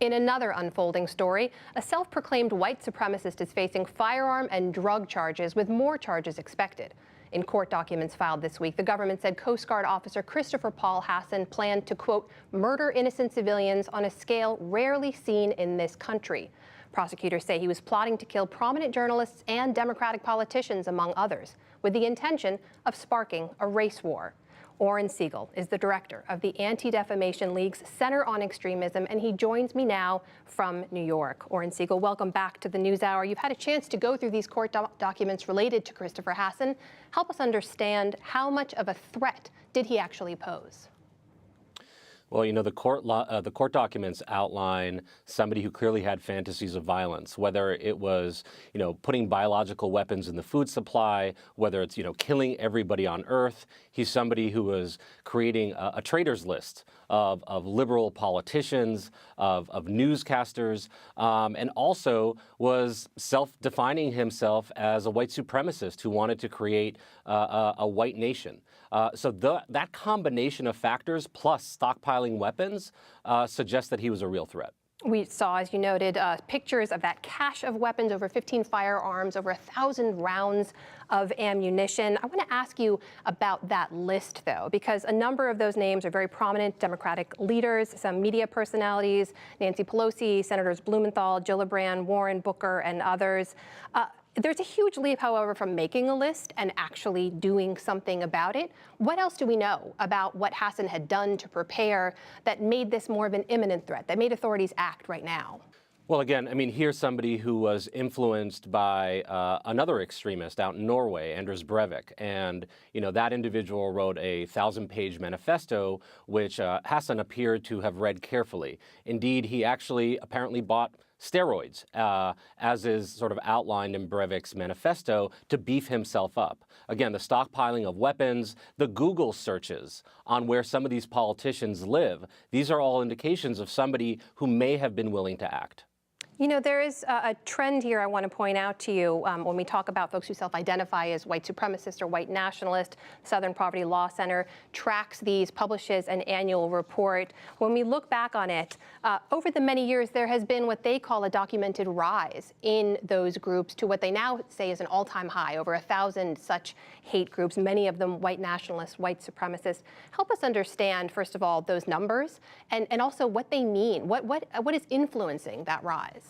In another unfolding story, a self-proclaimed white supremacist is facing firearm and drug charges, with more charges expected. In court documents filed this week, the government said Coast Guard officer Christopher Paul Hasson planned to, quote, murder innocent civilians on a scale rarely seen in this country. Prosecutors say he was plotting to kill prominent journalists and Democratic politicians, among others, with the intention of sparking a race war. Oren Segal is the director of the Anti-Defamation League's Center on Extremism, and he joins me now from New York. Oren Segal, welcome back to the NewsHour. You've had a chance to go through these court documents related to Christopher Hasson. Help us understand, how much of a threat did he actually pose? Well, you know, the court documents outline somebody who clearly had fantasies of violence, whether it was, you know, putting biological weapons in the food supply, whether it's, you know, killing everybody on Earth. He's somebody who was creating a traitors list of liberal politicians, of newscasters, and also was self-defining himself as a white supremacist who wanted to create a white nation. So that combination of factors plus stockpiling weapons suggests that he was a real threat. We saw, as you noted, pictures of that cache of weapons, over 15 firearms, over 1,000 rounds of ammunition. I want to ask you about that list, though, because a number of those names are very prominent Democratic leaders, some media personalities, Nancy Pelosi, Senators Blumenthal, Gillibrand, Warren, Booker, and others. There's a huge leap, however, from making a list and actually doing something about it. What else do we know about what Hasson had done to prepare that made this more of an imminent threat, that made authorities act right now? Well, again, I mean, here's somebody who was influenced by another extremist out in Norway, Anders Breivik. And, you know, that individual wrote a 1,000-page manifesto, which Hasson appeared to have read carefully. Indeed, he actually apparently bought steroids, as is sort of outlined in Breivik's manifesto, to beef himself up. Again, the stockpiling of weapons, the Google searches on where some of these politicians live, these are all indications of somebody who may have been willing to act. You know, there is a trend here I want to point out to you when we talk about folks who self-identify as white supremacist or white nationalist. Southern Poverty Law Center tracks these, publishes an annual report. When we look back on it, over the many years, there has been what they call a documented rise in those groups to what they now say is an all-time high, over 1,000 such hate groups, many of them white nationalists, white supremacists. Help us understand, first of all, those numbers and also what they mean. What is influencing that rise?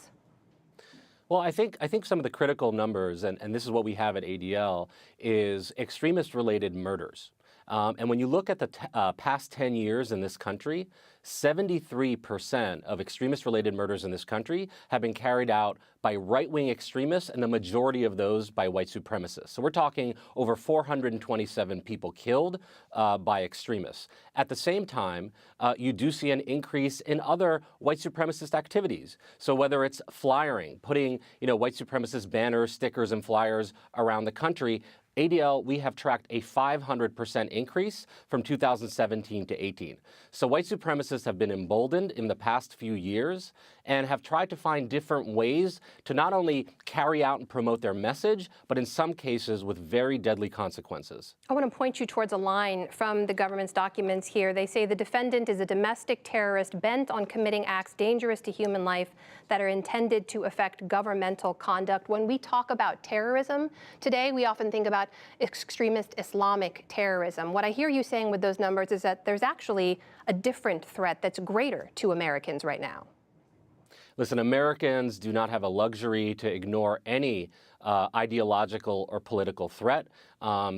Well, I think some of the critical numbers, and this is what we have at ADL, is extremist-related murders. And when you look at the past 10 years in this country, 73% of extremist-related murders in this country have been carried out by right-wing extremists, and the majority of those by white supremacists. So we're talking over 427 people killed by extremists. At the same time, you do see an increase in other white supremacist activities. So whether it's flyering, putting, you know, white supremacist banners, stickers, and flyers around the country, ADL, we have tracked a 500% increase from 2017 to 18. So white supremacists have been emboldened in the past few years and have tried to find different ways to not only carry out and promote their message, but in some cases with very deadly consequences. I want to point you towards a line from the government's documents here. They say the defendant is a domestic terrorist bent on committing acts dangerous to human life that are intended to affect governmental conduct. When we talk about terrorism today, we often think about extremist Islamic terrorism. What I hear you saying with those numbers is that there's actually a different threat that's greater to Americans right now. Listen, Americans do not have a luxury to ignore any ideological or political threat.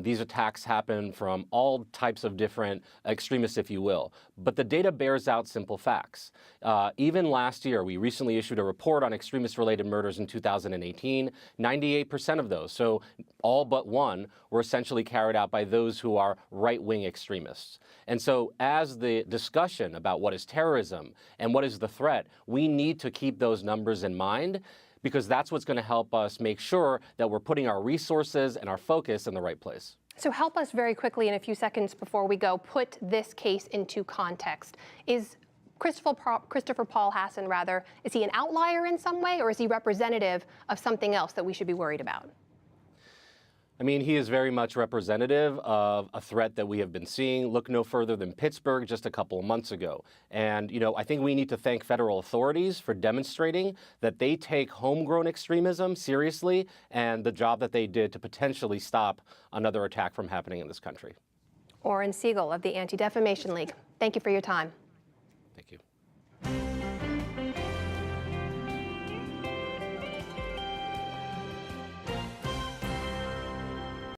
These attacks happen from all types of different extremists, if you will. But the data bears out simple facts. Even last year, we recently issued a report on extremist-related murders in 2018. 98% of those, so all but one, were essentially carried out by those who are right-wing extremists. And so as the discussion about what is terrorism and what is the threat, we need to keep those numbers in mind, because that's what's going to help us make sure that we're putting our resources and our focus in the right place. So help us very quickly in a few seconds before we go, put this case into context. Is Christopher Paul Hasson, rather, is he an outlier in some way, or is he representative of something else that we should be worried about? I mean, he is very much representative of a threat that we have been seeing. Look no further than Pittsburgh just a couple of months ago. And, I think we need to thank federal authorities for demonstrating that they take homegrown extremism seriously and the job that they did to potentially stop another attack from happening in this country. Oren Segal of the Anti-Defamation League, thank you for your time. Thank you.